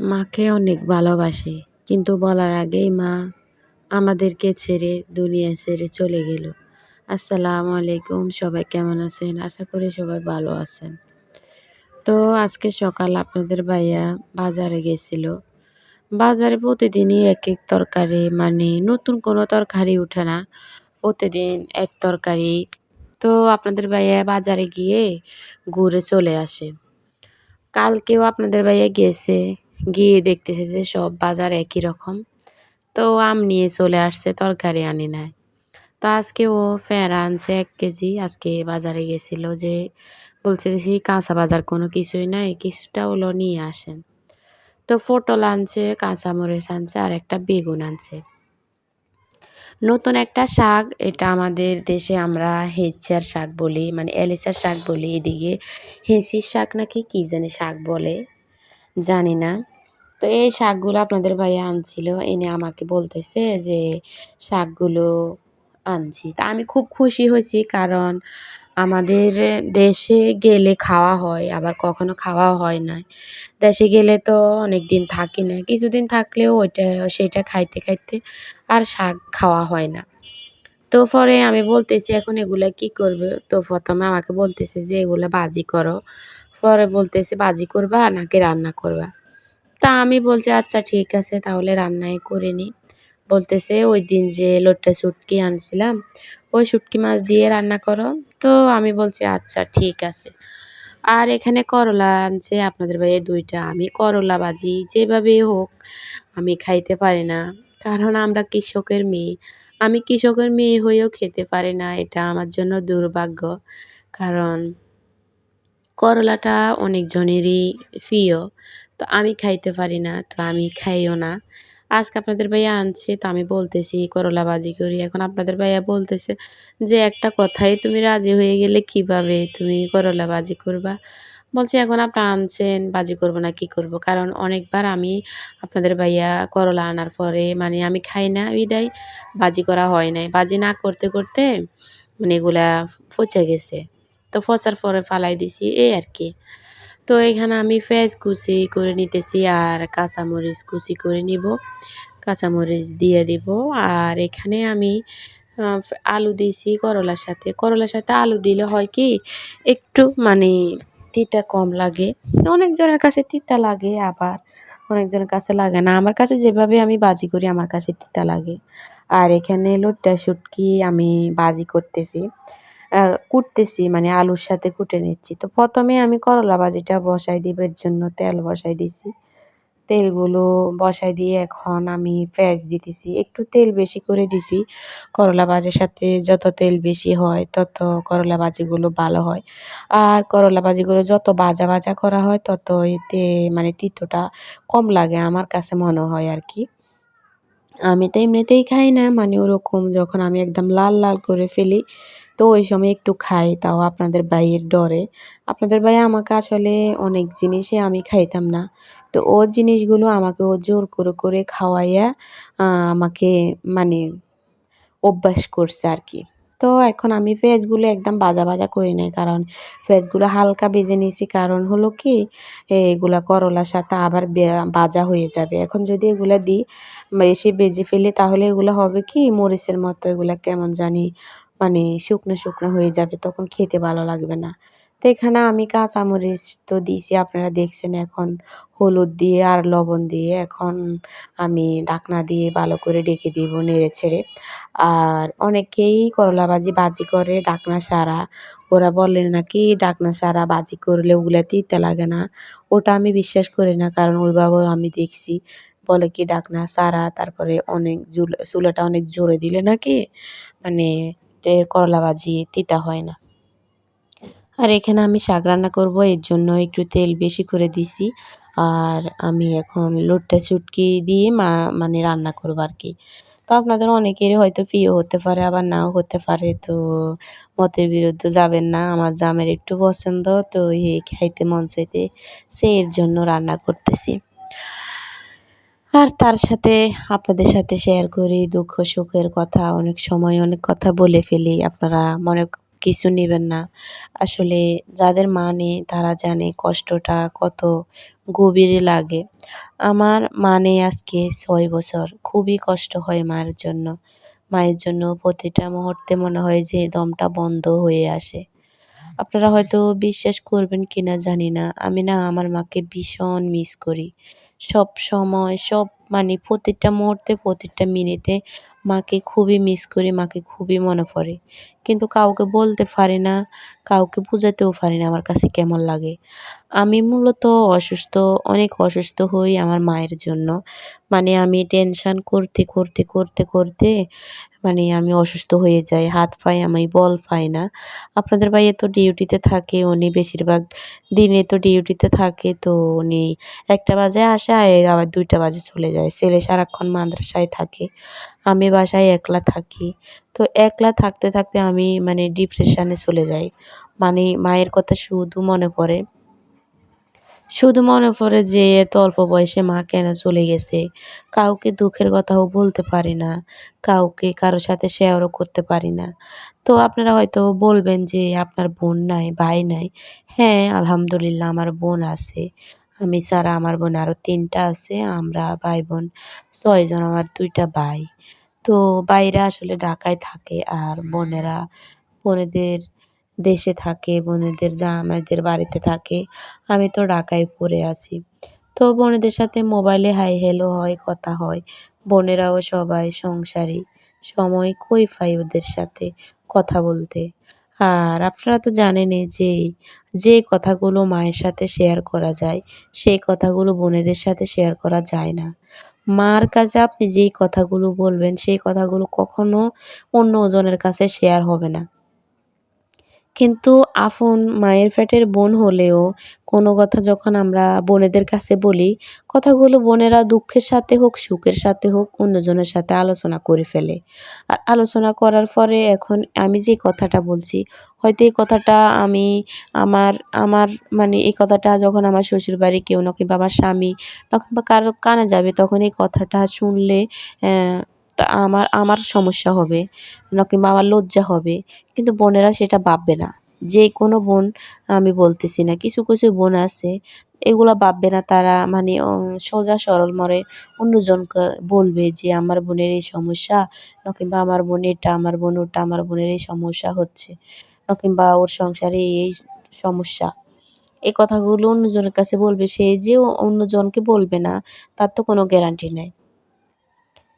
মাকে অনেক ভালোবাসি, কিন্তু বলার আগেই মা আমাদেরকে ছেড়ে দুনিয়া ছেড়ে চলে গেল। আসসালামু আলাইকুম, সবাই কেমন আছেন? আশা করি সবাই ভালো আছেন। তো আজকে সকাল আপনাদের ভাইয়া বাজারে গেছিল। বাজারে প্রতিদিনই এক এক তরকারি, মানে নতুন কোনো তরকারি উঠে না, প্রতিদিন এক তরকারি। তো আপনাদের ভাইয়া বাজারে গিয়ে ঘুরে চলে আসে। কালকেও আপনাদের ভাইয়া গেছে, গিয়ে দেখতেছে যে সব বাজার একই রকম। তো আম নিয়ে চলে আসছে, তরকারি আনে নাই। তো আজকে ও ফের আনছে ১ কেজি। আজকে বাজারে গেছিল যে বলছে দেখি কাঁচা বাজার কোনো কিছুই নাই, কিছুটা হলো নিয়ে আসেন। তো পটল আনছে, কাঁচামরিচ আনছে আর একটা বেগুন আনছে। নতুন একটা শাক, এটা আমাদের দেশে আমরা হেঁচার শাক বলি, মানে এলিচার শাক বলি। এদিকে হেঁচির শাক নাকি কি জানি শাক বলে, জানি না। তো এই শাকগুলো আপনাদের ভাইয়া আনছিল, এনে আমাকে বলতেছে যে শাকগুলো আনছি। তা আমি খুব খুশি হয়েছি, কারণ আমাদের দেশে গেলে খাওয়া হয়, আবার কখনো খাওয়াও হয় না। দেশে গেলে তো অনেক দিন থাকি না, কিছুদিন থাকলেও সেটা খাইতে খাইতে আর শাক খাওয়া হয় না। তো পরে আমি বলতেছি এখন এগুলা কি করবে? তো প্রথমে আমাকে বলতেছে যে এগুলা ভাজি করো। পরে বলতেছে ভাজি করবা নাকি রান্না করবা? তা আমি বলছি আচ্ছা ঠিক আছে, তাহলে রান্নাই করে নিই। বলতেছে ওইদিন যে লোট্টা শুটকি আনছিলাম, ওই শুটকি মাছ দিয়ে রান্না করো। তো আমি বলছি আচ্ছা ঠিক আছে। আর এখানে করলা আনছে আপনাদের ভাইয়া ২ টা। আমি করলা ভাজি যেভাবেই হোক আমি খাইতে পারি না। কারণ আমরা কৃষকের মেয়ে। আমি কৃষকের মেয়ে হয়েও খেতে পারি না। এটা আমার জন্য দুর্ভাগ্য। কারণ করলাটা অনেকজনেরই প্রিয়। তো আমি খাইতে পারি না, তো আমি খাইও না। আজকে আপনাদের ভাইয়া আনছে, তো আমি বলতেছি করলা ভাজি করি। এখন আপনাদের ভাইয়া বলতেছে যে, "একটা কথায় তুমি রাজি হয়ে গেলে কিভাবে? তুমি করলা ভাজি করবা?" বলছি, "এখন আপনি আনছেন, ভাজি করব না কি করব?" কারণ অনেকবার আমি আপনাদের ভাইয়া করলা আনার পরে মানে আমি খাই না বিধায় ভাজি করা হয় নাই। ভাজি না করতে, করতে মানে এগুলা পচে গেছে। তো পচার পরে ফালাই দিছি, এই আরকি। তো এখানে আমি পেঁয়াজ কুচি করে নিতেছি আর কাঁচামরিচ কুচি করে নিব। কাঁচামরিচ দিয়ে দিব। আর এখানে আমি আ আলু দিছি করলার সাথে। করলার সাথে আলু দিলে হয় কি একটু মানে তিতা কম লাগে। অনেকজনের কাছে তিতা লাগে, আবার অনেকজনের কাছে লাগে না। আমার কাছে যেভাবে আমি ভাজি করি আমার কাছে তিতা লাগে। আর এখানে লোট্টা শুটকি আমি ভাজি করতেছি। আ কুটতেছি, মানে আলুর সাথে কুটে নিচ্ছি। তো ১ম এ আমি করলা ভাজিটা বসাই দিব, এর জন্য তেল বসাই দিছি। তেলগুলো বসাই দিয়ে এখন আমি পেঁয়াজ দিতেছি। একটু তেল বেশি করে দিছি। করলা ভাজির সাথে যত তেল বেশি হয় তত করলা ভাজিগুলো ভালো হয়। আর করলা ভাজিগুলো যত ভাজা, ভাজা করা হয় তত এতে মানে তিতটা কম লাগে আমার কাছে মনে হয় আরকি। আমি তো এমনিতেই খাই না, মানে ওরকম যখন আমি একদম লাল, লাল করে ফেলি, তো ওই সময় একটু খাই, তাও আপনাদের ভাইয়ের ডরে। আপনাদের ভাই আমাকে আসলে অনেক জিনিসই আমি খাইতাম না। তো ওর জিনিসগুলো আমাকে ও জোর করে, করে খাওয়াইয়া আমাকে মানে অভ্যাস করছে আরকি। তো এখন আমি পেঁয়াজগুলো একদম ভাজা, ভাজা করি নাই। কারণ পেঁয়াজগুলো হালকা ভেজে নিছি। কারণ হলো কি এগুলা করলার সাথে আবার ভাজা হয়ে যাবে। এখন যদি এগুলা দিই বেশি ভেজে ফেলি তাহলে এগুলা হবে কি মরিচের মতো, এগুলা কেমন জানি মানে শুকনা, শুকনা হয়ে যাবে। তখন খেতে ভালো লাগবে না। তো এখানে আমি কাঁচামরিচ তো দিছি, আপনারা দেখছেন। এখন হলুদ দিয়ে আর লবণ দিয়ে এখন আমি ঢাকনা দিয়ে ভালো করে ঢেকে দিব নেড়ে-ছেড়ে। আর অনেকেই করলা ভাজি ভাজি করে ঢাকনা ছাড়া। ওরা বলে নাকি ঢাকনা ছাড়া ভাজি করলে ওগুলা তিতা লাগে না। ওটা আমি বিশ্বাস করি না, কারণ ওইভাবেও আমি দেখছি। বলে কি ঢাকনা ছাড়া, তারপরে অনেক চুলাটা অনেক জোরে দিলে নাকি মানে করলা ভাজি তিতা হয় না। আর এখানে আমি শাক রান্না করব, এর জন্য একটু তেল বেশি করে দিছি। আর আমি এখন লোট্টা শুটকি দিয়ে মানে রান্না করব আরকি। তো আপনাদের অনেকেরই হয়তো প্রিয় হতে পারে, আবার নাও হতে পারে। তো মতের বিরুদ্ধে যাবেন না। আমার জামের একটু পছন্দ, তো খাইতে মন চাইতেছে, এর জন্য রান্না করতেছি। আর তার সাথে আপনাদের সাথে শেয়ার করি দুঃখ সুখের কথা। অনেক সময় অনেক কথা বলে ফেলি। আপনারা মনে কিছু নিবেন না। আসলে যাদের মা নেই তারা জানে কষ্টটা কত গভীরে লাগে। আমার মা নেই আজকে ৬ বছর। খুবই কষ্ট হয় মায়ের জন্য। মায়ের জন্য প্রতিটা মুহূর্তে মনে হয় যে দমটা বন্ধ হয়ে আসে। আপনারা হয়তো বিশ্বাস করবেন কিনা জানি না। আমি না আমার মাকে ভীষণ মিস করি। সবসময় মানে প্রতিটা মুহূর্তে, প্রতিটা মিনিটে মাকে খুবই মিস করি, মাকে খুবই মনে পড়ে। কিন্তু কাউকে বলতে পারি না, কাউকে বুঝাতেও পারি না আমার কাছে কেমন লাগে। আমি মূলত অসুস্থ, অনেক অসুস্থ হই আমার মায়ের জন্য। মানে আমি টেনশন করতে মানে আমি অসুস্থ হয়ে যাই। হাত পায়ে আমি বল পাই না। আপনাদের ভাইয়া তো ডিউটিতে থাকে। উনি বেশিরভাগ দিনে তো ডিউটিতে থাকে। তো উনি ১টা বাজে আসে আর আবার ২টা বাজে চলে যায়। ছেলে সারাক্ষণ মাদ্রাসায় থাকে। আমি বাসায় একলা থাকি। তো একলা থাকতে আমি মানে ডিপ্রেশনে চলে যাই। মানে মায়ের কথা শুধু মনে পড়ে যে এত অল্প বয়সে মা কেন চলে গেছে। কাউকে দুঃখের কথাও বলতে পারি না। কাউকে কারো সাথে শেয়ারও করতে পারি না। তো আপনারা হয়তো বলবেন যে আপনার বোন নাই, ভাই নাই। হ্যাঁ, আলহামদুলিল্লাহ আমার বোন আছে। আমি ছাড়া আমার বোন আরো ৩ টা আছে। আমরা ভাই-বোন ৬ জন, আমার ২ টা ভাই। তো ভাইরা আসলে ঢাকায় থাকে আর বোনেদের দেশে থাকে, বোনেদের জামাইদের বাড়িতে থাকে। আমি তো ঢাকায় পড়ে আছি। তো বোনেদের সাথে মোবাইলে হাই হ্যালো হয়, কথা হয়। বোনেরাও সবাই সংসারী। সময় কই পাই ওদের সাথে কথা বলতে। আর আপনারা তো জানেনই যে কথাগুলো মায়ের সাথে শেয়ার করা যায়, সেই কথাগুলো বোনেদের সাথে শেয়ার করা যায় না। মার কাছে আপনি যেই কথাগুলো বলবেন, সেই কথাগুলো কখনো অন্য জনের কাছে শেয়ার হবে না। কিন্তু আপন মায়ের পেটের বোন হলেও কোনো কথা যখন আমরা বোনেদের কাছে বলি, কথাগুলো বোনেরা দুঃখের সাথে হোক, সুখের সাথে হোক অন্যজনের সাথে আলোচনা করে ফেলে। আর আলোচনা করার পরে এখন আমি যে কথাটা বলছি, হয়তো এই কথাটা আমি আমার আমার মানে এই কথাটা যখন আমার শ্বশুরবাড়ি কেউ না কিংবা আমার স্বামী বা কিংবা কারো কানে যাবে তখন এই কথাটা শুনলে অ্যা তা আমার সমস্যা হবে না কিংবা আমার লজ্জা হবে। কিন্তু বোনেরা সেটা ভাববে না। যেকোনো বোন আমি বলতেছি না। কিছু বোন আছে এগুলা ভাববে না তারা মানে সোজা সরল মরে অন্যজনকে বলবে যে আমার বোনের এই সমস্যা কিংবা আমার বোন এটা, আমার বোন ওটা, আমার বোনের এই সমস্যা হচ্ছে কিংবা ওর সংসারে এই সমস্যা। এই কথাগুলো অন্যজনের কাছে বলবে। সে যে অন্যজনকে বলবে না তার তো কোনো গ্যারান্টি নাই।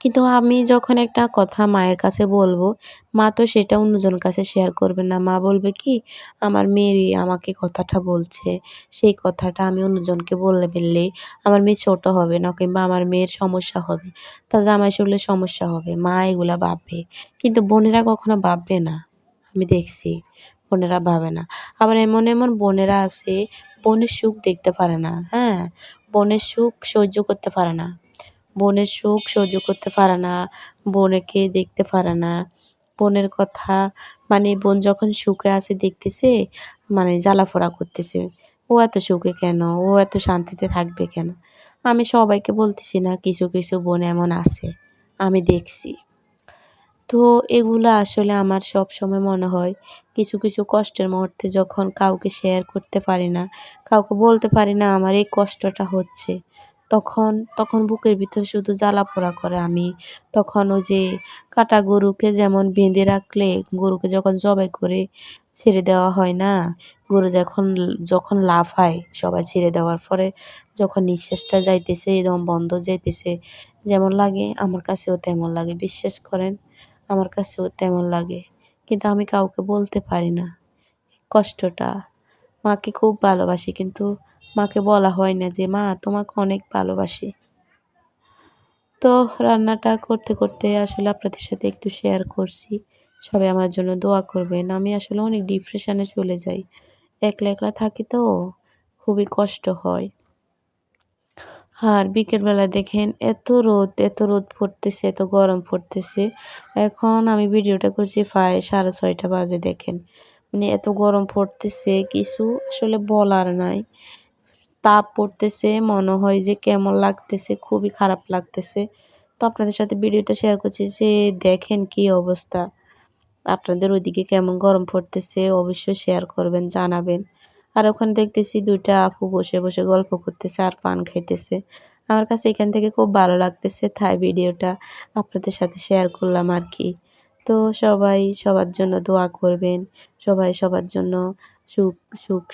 কিন্তু আমি যখন একটা কথা মায়ের কাছে বলবো, মা তো সেটা অন্যজনের কাছে শেয়ার করবে না। মা বলবে কি, "আমার মেয়েরই আমাকে কথাটা বলছে। সেই কথাটা আমি অন্যজনকে বলে ফেললে আমার মেয়ে ছোট হবে না কিংবা আমার মেয়ের সমস্যা হবে। তার জামাই শুনলে সমস্যা হবে।" মা এগুলা ভাববে। কিন্তু বোনেরা কখনো ভাববে না। আমি দেখছি বোনেরা ভাবে না। আবার এমন বোনেরা আছে, বোনের সুখ দেখতে পারে না, হ্যাঁ? বোনের সুখ সহ্য করতে পারে না। বোনের সুখ সহ্য করতে পারে না, বোনকে দেখতে পারে না। বোনের কথা মানে বোন যখন সুখে আছে দেখতেছে, মানে জ্বালাপোড়া করতেছে। ও এত সুখে কেন? ও এত শান্তিতে থাকবে কেন? আমি সবাইকে বলতেছি না, কিছু বোন এমন আছে। আমি দেখছি। তো এগুলা আসলে আমার সবসময় মনে হয় কিছু কষ্টের মুহূর্তে যখন কাউকে শেয়ার করতে পারি না, কাউকে বলতে পারি না আমার এই কষ্টটা হচ্ছে। তখন বুকের ভিতরে শুধু জ্বালা-পোড়া করে। আমি তখন ওই যে কাটা গরুকে যেমন বেঁধে রাখলে গরুকে যখন জবাই করে ছেড়ে দেওয়া হয় না? গরু যখন লাফায় সবাই ছেড়ে দেওয়ার পরে যখন নিঃশ্বাসটা যাইতেছে, দম বন্ধ যাইতেছে যেমন লাগে আমার কাছেও তেমন লাগে। বিশ্বাস করেন আমার কাছেও তেমন লাগে। কিন্তু আমি কাউকে বলতে পারি না কষ্টটা। মাকে খুব ভালোবাসি কিন্তু মাকে বলা হয় না যে, "মা তোমাকে অনেক ভালোবাসি।" তো রান্নাটা করতে আসলে আপনাদের সাথে একটু শেয়ার করছি। সবাই আমার জন্য দোয়া করবেন। আমি আসলে অনেক ডিপ্রেশনে চলে যাই। একলা থাকি তো খুবই কষ্ট হয়। আর বিকেলবেলা দেখেন এত রোদ পড়তেছে, এত গরম পড়তেছে। এখন আমি ভিডিওটা করছি প্রায় 6:30 বাজে দেখেন। মানে এত গরম পড়তেছে কিছু আসলে বলার নাই। তাপ পড়তেছে মনে হয় যে কেমন লাগতেছে, খুবই খারাপ লাগতেছে। তো আপনাদের সাথে ভিডিওটা শেয়ার করছি যে দেখেন কি অবস্থা। আপনাদের ওইদিকে কেমন গরম পড়তেছে অবশ্যই শেয়ার করবেন, জানাবেন। আর ওখানে দেখতেছি ২ টা আপু বসে, বসে গল্প করতেছে আর পান খাইতেছে। আমার কাছে এখান থেকে খুব ভালো লাগতেছে, তাই ভিডিওটা আপনাদের সাথে শেয়ার করলাম আরকি। তো সবাই সবার জন্য দোয়া করবেন। সবাই সবার জন্য সুখ সুখ